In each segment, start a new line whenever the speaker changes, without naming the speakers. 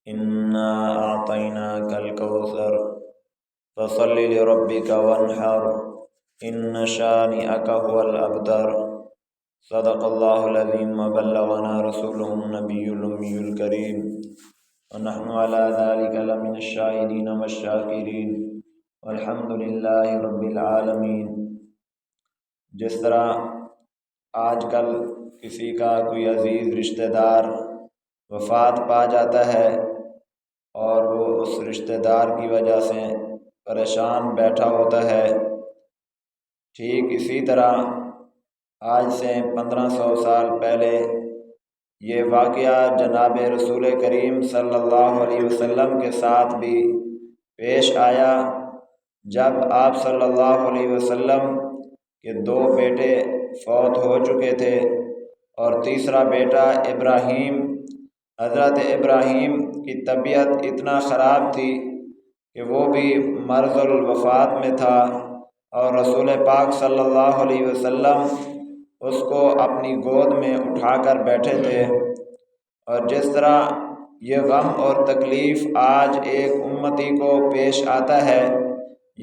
انا اعطیناک الکوثر فصل لربک وانحر ان شانئک هو الابتر۔ صدق اللہ العظیم وبلغنا رسولہ النبی الامی الکریم ونحن علی ذلک لمن الشاہدین والشاکرین والحمد للہ رب العالمین۔ جس طرح آج کل کسی کا کوئی عزیز رشتہ دار وفات پا جاتا ہے اور وہ اس رشتہ دار کی وجہ سے پریشان بیٹھا ہوتا ہے، ٹھیک اسی طرح آج سے 1500 سال پہلے یہ واقعہ جناب رسول کریم صلی اللہ علیہ وسلم کے ساتھ بھی پیش آیا، جب آپ صلی اللہ علیہ وسلم کے 2 بیٹے فوت ہو چکے تھے اور تیسرا بیٹا ابراہیم، حضرت ابراہیم کی طبیعت اتنا خراب تھی کہ وہ بھی مرض الوفات میں تھا، اور رسول پاک صلی اللہ علیہ وسلم اس کو اپنی گود میں اٹھا کر بیٹھے تھے۔ اور جس طرح یہ غم اور تکلیف آج ایک امتی کو پیش آتا ہے،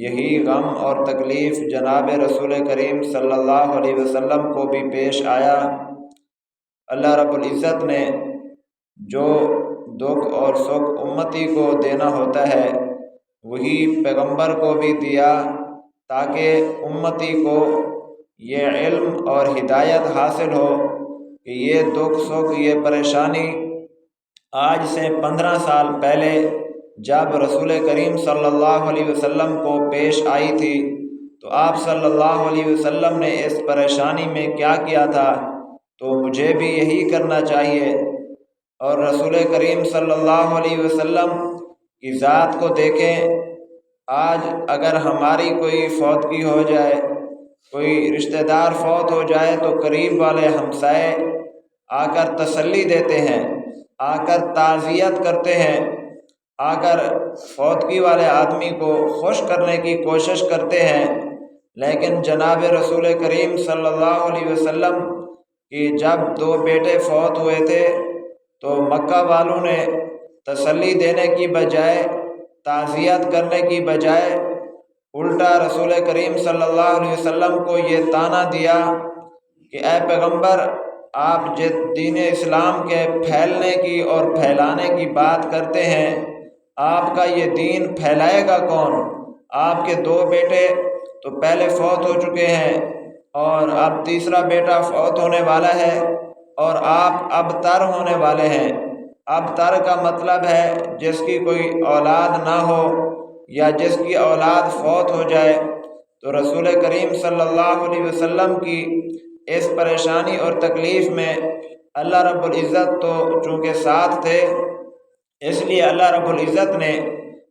یہی غم اور تکلیف جناب رسول کریم صلی اللہ علیہ وسلم کو بھی پیش آیا۔ اللہ رب العزت نے جو دکھ اور سکھ امتی کو دینا ہوتا ہے وہی پیغمبر کو بھی دیا، تاکہ امتی کو یہ علم اور ہدایت حاصل ہو کہ یہ دکھ سکھ، یہ پریشانی آج سے 15 سال پہلے جب رسول کریم صلی اللہ علیہ وسلم کو پیش آئی تھی تو آپ صلی اللہ علیہ وسلم نے اس پریشانی میں کیا کیا تھا، تو مجھے بھی یہی کرنا چاہیے۔ اور رسول کریم صلی اللہ علیہ وسلم کی ذات کو دیکھیں، آج اگر ہماری کوئی فوتگی ہو جائے، کوئی رشتہ دار فوت ہو جائے تو قریب والے ہمسائے آ کر تسلی دیتے ہیں، آ کر تعزیت کرتے ہیں، آ کر فوتگی والے آدمی کو خوش کرنے کی کوشش کرتے ہیں۔ لیکن جناب رسول کریم صلی اللہ علیہ وسلم کی جب 2 بیٹے فوت ہوئے تھے تو مکہ والوں نے تسلی دینے کی بجائے، تعزیت کرنے کی بجائے، الٹا رسول کریم صلی اللہ علیہ وسلم کو یہ طعنہ دیا کہ اے پیغمبر، آپ جس دین اسلام کے پھیلنے کی اور پھیلانے کی بات کرتے ہیں، آپ کا یہ دین پھیلائے گا کون؟ آپ کے 2 بیٹے تو پہلے فوت ہو چکے ہیں اور اب تیسرا بیٹا فوت ہونے والا ہے، اور آپ ابتر ہونے والے ہیں۔ ابتر کا مطلب ہے جس کی کوئی اولاد نہ ہو یا جس کی اولاد فوت ہو جائے۔ تو رسول کریم صلی اللہ علیہ وسلم کی اس پریشانی اور تکلیف میں اللہ رب العزت تو چونکہ ساتھ تھے، اس لیے اللہ رب العزت نے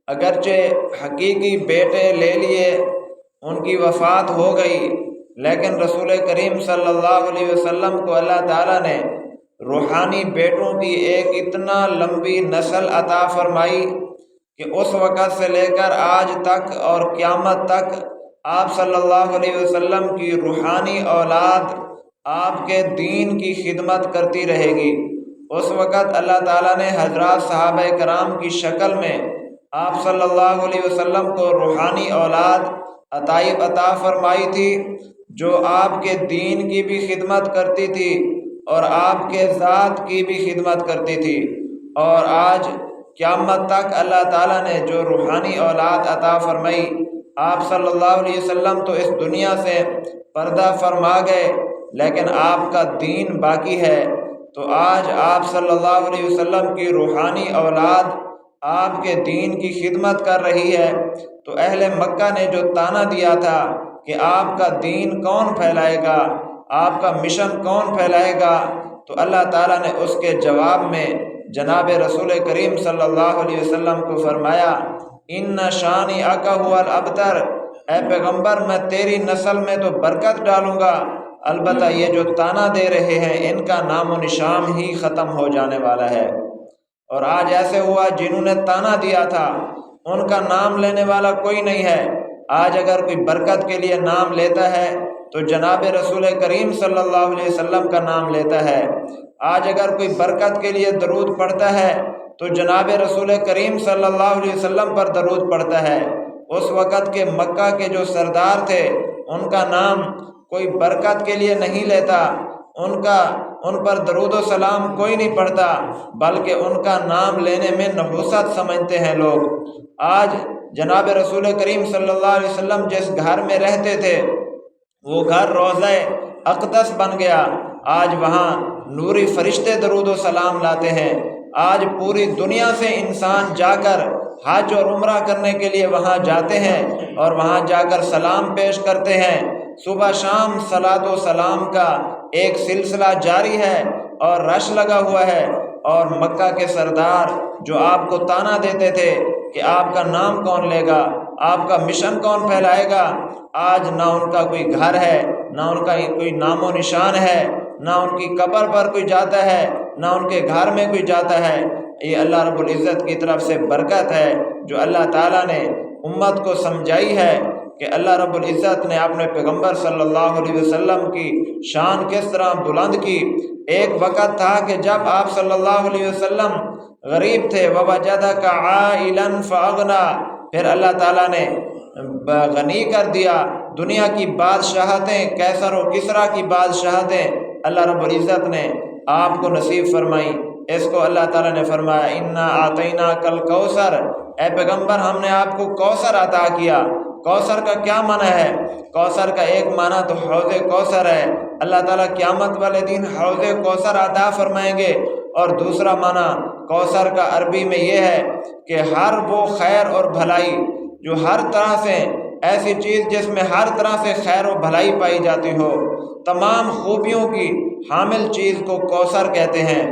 اگرچہ حقیقی بیٹے لے لیے، ان کی وفات ہو گئی، لیکن رسول کریم صلی اللہ علیہ وسلم کو اللہ تعالیٰ نے روحانی بیٹوں کی ایک اتنا لمبی نسل عطا فرمائی کہ اس وقت سے لے کر آج تک اور قیامت تک آپ صلی اللہ علیہ وسلم کی روحانی اولاد آپ کے دین کی خدمت کرتی رہے گی۔ اس وقت اللہ تعالیٰ نے حضرات صحابہ کرام کی شکل میں آپ صلی اللہ علیہ وسلم کو روحانی اولاد عطا فرمائی تھی، جو آپ کے دین کی بھی خدمت کرتی تھی اور آپ کے ذات کی بھی خدمت کرتی تھی۔ اور آج قیامت تک اللہ تعالیٰ نے جو روحانی اولاد عطا فرمائی، آپ صلی اللہ علیہ وسلم تو اس دنیا سے پردہ فرما گئے، لیکن آپ کا دین باقی ہے۔ تو آج آپ صلی اللہ علیہ وسلم کی روحانی اولاد آپ کے دین کی خدمت کر رہی ہے۔ تو اہل مکہ نے جو طعنہ دیا تھا کہ آپ کا دین کون پھیلائے گا، آپ کا مشن کون پھیلائے گا، تو اللہ تعالیٰ نے اس کے جواب میں جناب رسول کریم صلی اللہ علیہ وسلم کو فرمایا، ان شانئک هو الابتر، اے پیغمبر میں تیری نسل میں تو برکت ڈالوں گا، البتہ یہ جو طعنہ دے رہے ہیں ان کا نام و نشان ہی ختم ہو جانے والا ہے۔ اور آج ایسے ہوا جنہوں نے طعنہ دیا تھا ان کا نام لینے والا کوئی نہیں ہے۔ آج اگر کوئی برکت کے لیے نام لیتا ہے تو جناب رسول کریم صلی اللہ علیہ وسلم کا نام لیتا ہے۔ آج اگر کوئی برکت کے لیے درود پڑھتا ہے تو جناب رسول کریم صلی اللہ علیہ وسلم پر درود پڑھتا ہے۔ اس وقت کے مکہ کے جو سردار تھے ان کا نام کوئی برکت کے لیے نہیں لیتا، ان پر درود و سلام کوئی نہیں پڑھتا، بلکہ ان کا نام لینے میں نحوست سمجھتے ہیں لوگ۔ آج جناب رسول کریم صلی اللہ علیہ وسلم جس گھر میں رہتے تھے وہ گھر روضہ اقدس بن گیا، آج وہاں نوری فرشتے درود و سلام لاتے ہیں۔ آج پوری دنیا سے انسان جا کر حج اور عمرہ کرنے کے لیے وہاں جاتے ہیں اور وہاں جا کر سلام پیش کرتے ہیں۔ صبح شام صلاۃ و سلام کا ایک سلسلہ جاری ہے اور رش لگا ہوا ہے، اور مکہ کے سردار جو آپ کو طعنہ دیتے تھے کہ آپ کا نام کون لے گا، آپ کا مشن کون پھیلائے گا، آج نہ ان کا کوئی گھر ہے، نہ ان کا کوئی نام و نشان ہے، نہ ان کی قبر پر کوئی جاتا ہے، نہ ان کے گھر میں کوئی جاتا ہے۔ یہ اللہ رب العزت کی طرف سے برکت ہے جو اللہ تعالیٰ نے امت کو سمجھائی ہے کہ اللہ رب العزت نے اپنے پیغمبر صلی اللہ علیہ وسلم کی شان کس طرح بلند کی۔ ایک وقت تھا کہ جب آپ صلی اللہ علیہ وسلم غریب تھے، وَوَجَدَكَ عَائِلًا فَأَغْنَىٰ، پھر اللہ تعالیٰ نے غنی کر دیا۔ دنیا کی بادشاہتیں، کیسر و کسریٰ کی بادشاہتیں اللہ رب العزت نے آپ کو نصیب فرمائی۔ اس کو اللہ تعالیٰ نے فرمایا اِنَّا أَعْطَيْنَاكَ الْكَوْثَرَ، اے پیغمبر ہم نے آپ کو کوثر عطا کیا۔ کوثر کا کیا معنی ہے؟ کوثر کا ایک معنی تو حوض کوثر ہے، اللہ تعالیٰ قیامت والے دن حوض کوثر عطا فرمائیں گے، اور دوسرا معنی کوثر کا عربی میں یہ ہے کہ ہر وہ خیر اور بھلائی جو ہر طرح سے، ایسی چیز جس میں ہر طرح سے خیر و بھلائی پائی جاتی ہو، تمام خوبیوں کی حامل چیز کو کوثر کہتے ہیں۔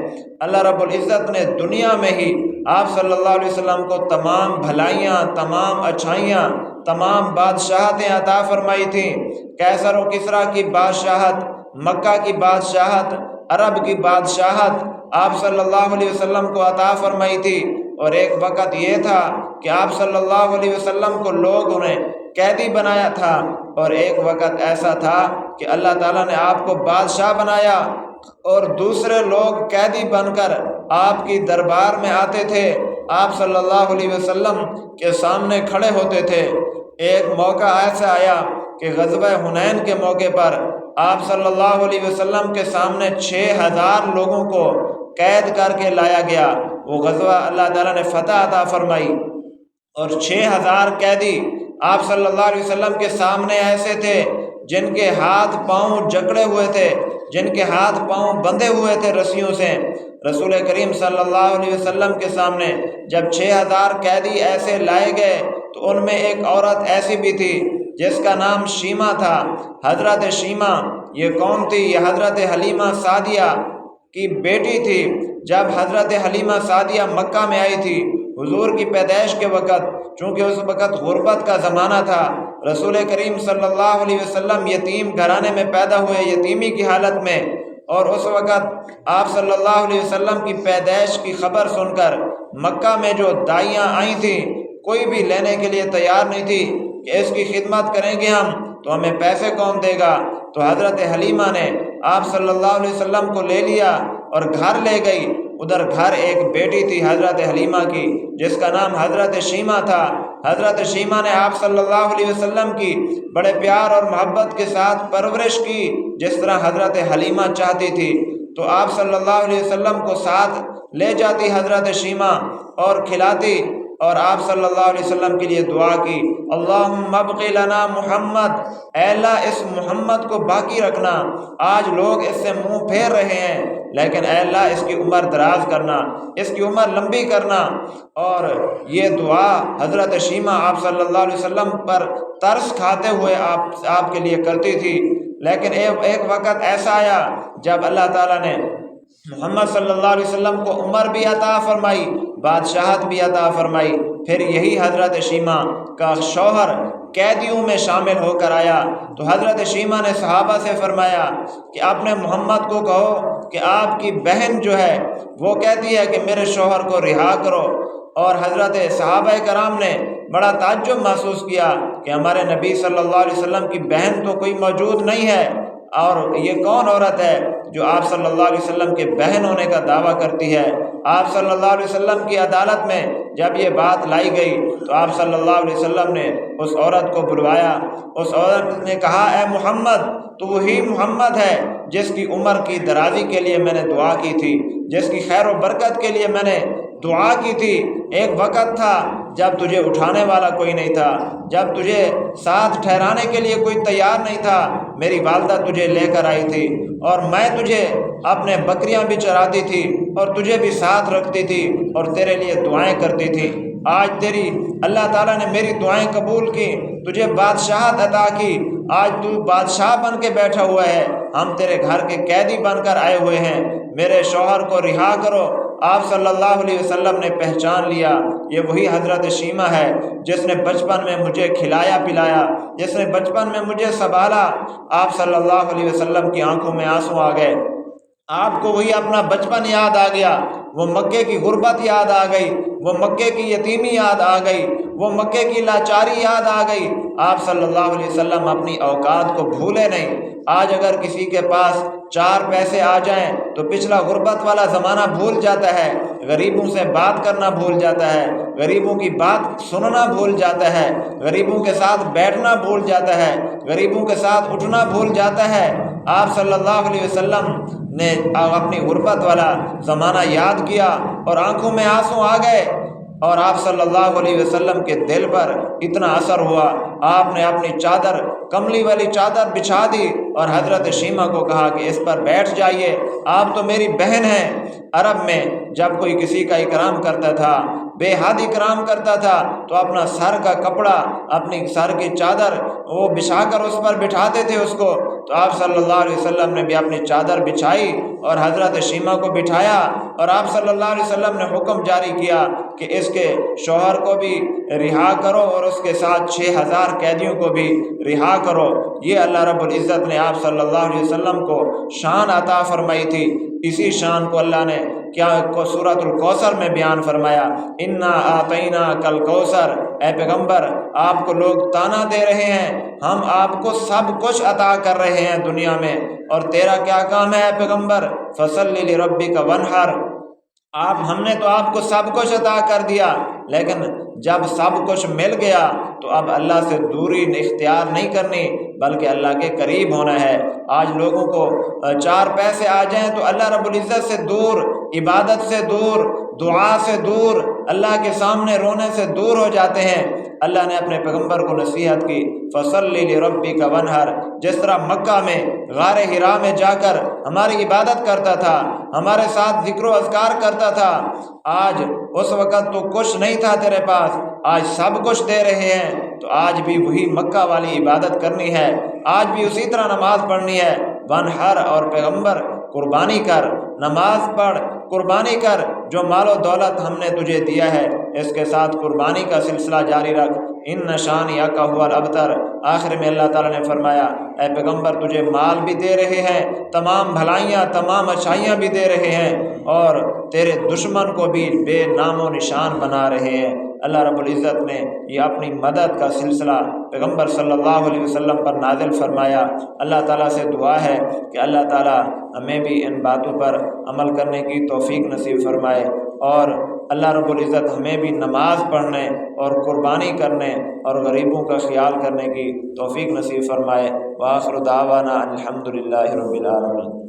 اللہ رب العزت نے دنیا میں ہی آپ صلی اللہ علیہ وسلم کو تمام بھلائیاں، تمام اچھائیاں، تمام بادشاہتیں عطا فرمائی تھیں۔ کیسر و کسریٰ کی بادشاہت، مکہ کی بادشاہت، عرب کی بادشاہت آپ صلی اللہ علیہ وسلم کو عطا فرمائی تھی، اور ایک وقت یہ تھا کہ آپ صلی اللہ علیہ وسلم کو لوگوں نے قیدی بنایا تھا، اور ایک وقت ایسا تھا کہ اللہ تعالیٰ نے آپ کو بادشاہ بنایا، اور دوسرے لوگ قیدی بن کر آپ کی دربار میں آتے تھے، آپ صلی اللہ علیہ وسلم کے سامنے کھڑے ہوتے تھے۔ ایک موقع ایسا آیا کہ غزوہ حنین کے موقع پر آپ صلی اللہ علیہ وسلم کے سامنے 6000 لوگوں کو قید کر کے لایا گیا۔ وہ غزوہ اللہ تعالیٰ نے فتح عطا فرمائی، اور 6000 قیدی آپ صلی اللہ علیہ وسلم کے سامنے ایسے تھے جن کے ہاتھ پاؤں جکڑے ہوئے تھے، جن کے ہاتھ پاؤں بندھے ہوئے تھے رسیوں سے۔ رسول کریم صلی اللہ علیہ وسلم کے سامنے جب 6000 قیدی ایسے لائے گئے تو ان میں ایک عورت ایسی بھی تھی جس کا نام شیمہ تھا، حضرت شیمہ۔ یہ کون تھی؟ یہ حضرت حلیمہ سعدیہ کی بیٹی تھی۔ جب حضرت حلیمہ سعدیہ مکہ میں آئی تھی حضور کی پیدائش کے وقت، چونکہ اس وقت غربت کا زمانہ تھا، رسول کریم صلی اللہ علیہ وسلم یتیم گھرانے میں پیدا ہوئے، یتیمی کی حالت میں، اور اس وقت آپ صلی اللہ علیہ وسلم کی پیدائش کی خبر سن کر مکہ میں جو دائیاں آئی تھیں کوئی بھی لینے کے لیے تیار نہیں تھی کہ اس کی خدمت کریں گے ہم تو ہمیں پیسے کون دے گا۔ تو حضرت حلیمہ نے آپ صلی اللہ علیہ وسلم کو لے لیا اور گھر لے گئی۔ ادھر گھر ایک بیٹی تھی حضرت حلیمہ کی جس کا نام حضرت شیمہ تھا۔ حضرت شیمہ نے آپ صلی اللہ علیہ وسلم کی بڑے پیار اور محبت کے ساتھ پرورش کی جس طرح حضرت حلیمہ چاہتی تھی۔ تو آپ صلی اللہ علیہ وسلم کو ساتھ لے جاتی حضرت شیمہ اور کھلاتی، اور آپ صلی اللہ علیہ وسلم کے لیے دعا کی، اللہم ابق لنا محمد، اے اللہ اس محمد کو باقی رکھنا۔ آج لوگ اس سے منہ پھیر رہے ہیں، لیکن اے اللہ اس کی عمر دراز کرنا، اس کی عمر لمبی کرنا۔ اور یہ دعا حضرت شیمہ آپ صلی اللہ علیہ وسلم پر ترس کھاتے ہوئے آپ کے لیے کرتی تھی۔ لیکن ایک وقت ایسا آیا جب اللہ تعالیٰ نے محمد صلی اللہ علیہ وسلم کو عمر بھی عطا فرمائی، بادشاہت بھی عطا فرمائی۔ پھر یہی حضرت شیمہ کا شوہر قیدیوں میں شامل ہو کر آیا، تو حضرت شیمہ نے صحابہ سے فرمایا کہ اپنے محمد کو کہو کہ آپ کی بہن جو ہے وہ کہتی ہے کہ میرے شوہر کو رہا کرو۔ اور حضرت صحابہ کرام نے بڑا تعجب محسوس کیا کہ ہمارے نبی صلی اللہ علیہ وسلم کی بہن تو کوئی موجود نہیں ہے، اور یہ کون عورت ہے؟ جو آپ صلی اللہ علیہ وسلم کے بہن ہونے کا دعویٰ کرتی ہے۔ آپ صلی اللہ علیہ وسلم کی عدالت میں جب یہ بات لائی گئی تو آپ صلی اللہ علیہ وسلم نے اس عورت کو بلوایا۔ اس عورت نے کہا، اے محمد، تو وہی محمد ہے جس کی عمر کی درازی کے لیے میں نے دعا کی تھی، جس کی خیر و برکت کے لیے میں نے دعا کی تھی۔ ایک وقت تھا جب تجھے اٹھانے والا کوئی نہیں تھا، جب تجھے ساتھ ٹھہرانے کے لیے کوئی تیار نہیں تھا، میری والدہ تجھے لے کر آئی تھی اور میں تجھے اپنے بکریاں بھی چراتی تھی اور تجھے بھی ساتھ رکھتی تھی اور تیرے لیے دعائیں کرتی تھی۔ آج تیری اللہ تعالیٰ نے میری دعائیں قبول کی، تجھے بادشاہت عطا کی، آج تو بادشاہ بن کے بیٹھا ہوا ہے، ہم تیرے گھر کے قیدی بن کر آئے ہوئے ہیں، میرے شوہر کو رہا کرو۔ آپ صلی اللہ علیہ وسلم نے پہچان لیا یہ وہی حضرت شیمہ ہے جس نے بچپن میں مجھے کھلایا پلایا، جس نے بچپن میں مجھے سنبھالا۔ آپ صلی اللہ علیہ وسلم کی آنکھوں میں آنسو آ گئے، آپ کو وہی اپنا بچپن یاد آ گیا، وہ مکے کی غربت یاد آ گئی، وہ مکے کی یتیمی یاد آ گئی، وہ مکے کی لاچاری یاد آ گئی۔ آپ صلی اللہ علیہ وسلم اپنی اوقات کو بھولے نہیں۔ آج اگر کسی کے پاس 4 پیسے آ جائیں تو پچھلا غربت والا زمانہ بھول جاتا ہے، غریبوں سے بات کرنا بھول جاتا ہے، غریبوں کی بات سننا بھول جاتا ہے، غریبوں کے ساتھ بیٹھنا بھول جاتا ہے، غریبوں کے ساتھ اٹھنا بھول جاتا ہے۔ آپ صلی اللہ علیہ وسلم نے اپنی غربت والا زمانہ یاد کیا اور آنکھوں میں آنسو آ گئے، اور آپ صلی اللہ علیہ وسلم کے دل پر اتنا اثر ہوا، آپ نے اپنی چادر، کملی والی چادر بچھا دی اور حضرت شیمہ کو کہا کہ اس پر بیٹھ جائیے، آپ تو میری بہن ہیں۔ عرب میں جب کوئی کسی کا اکرام کرتا تھا، بے حد اکرام کرتا تھا، تو اپنا سر کا کپڑا، اپنی سر کی چادر وہ بچھا کر اس پر بٹھاتے تھے اس کو۔ تو آپ صلی اللہ علیہ وسلم نے بھی اپنی چادر بچھائی اور حضرت شیمہ کو بٹھایا، اور آپ صلی اللہ علیہ وسلم نے حکم جاری کیا کہ اس کے شوہر کو بھی رہا کرو اور اس کے ساتھ 6000 قیدیوں کو بھی رہا کرو۔ یہ اللہ رب العزت نے آپ صلی اللہ علیہ وسلم کو شان عطا فرمائی تھی۔ اسی شان کو اللہ نے کیا سورۃ الکوثر میں بیان فرمایا، انا اعطیناک الکوثر، اے پیغمبر آپ کو لوگ تانا دے رہے ہیں، ہم آپ کو سب کچھ عطا کر رہے ہیں دنیا میں، اور تیرا کیا کام ہے اے پیغمبر، فصلی لربک وانحر، ہم نے تو آپ کو سب کچھ عطا کر دیا، لیکن جب سب کچھ مل گیا تو اب اللہ سے دوری اختیار نہیں کرنی بلکہ اللہ کے قریب ہونا ہے۔ آج لوگوں کو 4 پیسے آ جائیں تو اللہ رب العزت سے دور، عبادت سے دور، دعا سے دور، اللہ کے سامنے رونے سے دور ہو جاتے ہیں۔ اللہ نے اپنے پیغمبر کو نصیحت کی، فصلی لربک وانحر، جس طرح مکہ میں غار حرا میں جا کر ہماری عبادت کرتا تھا، ہمارے ساتھ ذکر و اذکار کرتا تھا، آج اس وقت تو کچھ نہیں تھا تیرے پاس، آج سب کچھ دے رہے ہیں، تو آج بھی وہی مکہ والی عبادت کرنی ہے، آج بھی اسی طرح نماز پڑھنی ہے۔ وانحر، اور پیغمبر قربانی کر، نماز پڑھ، قربانی کر، جو مال و دولت ہم نے تجھے دیا ہے اس کے ساتھ قربانی کا سلسلہ جاری رکھ، ان شانئک ھو الابتر۔ آخر میں اللہ تعالیٰ نے فرمایا، اے پیغمبر تجھے مال بھی دے رہے ہیں، تمام بھلائیاں، تمام اچھائیاں بھی دے رہے ہیں، اور تیرے دشمن کو بھی بے نام و نشان بنا رہے ہیں۔ اللہ رب العزت نے یہ اپنی مدد کا سلسلہ پیغمبر صلی اللہ علیہ وسلم پر نازل فرمایا۔ اللہ تعالیٰ سے دعا ہے کہ اللہ تعالیٰ ہمیں بھی ان باتوں پر عمل کرنے کی توفیق نصیب فرمائے، اور اللہ رب العزت ہمیں بھی نماز پڑھنے اور قربانی کرنے اور غریبوں کا خیال کرنے کی توفیق نصیب فرمائے۔ وآخر دعوانا الحمد للہ رب العالمین۔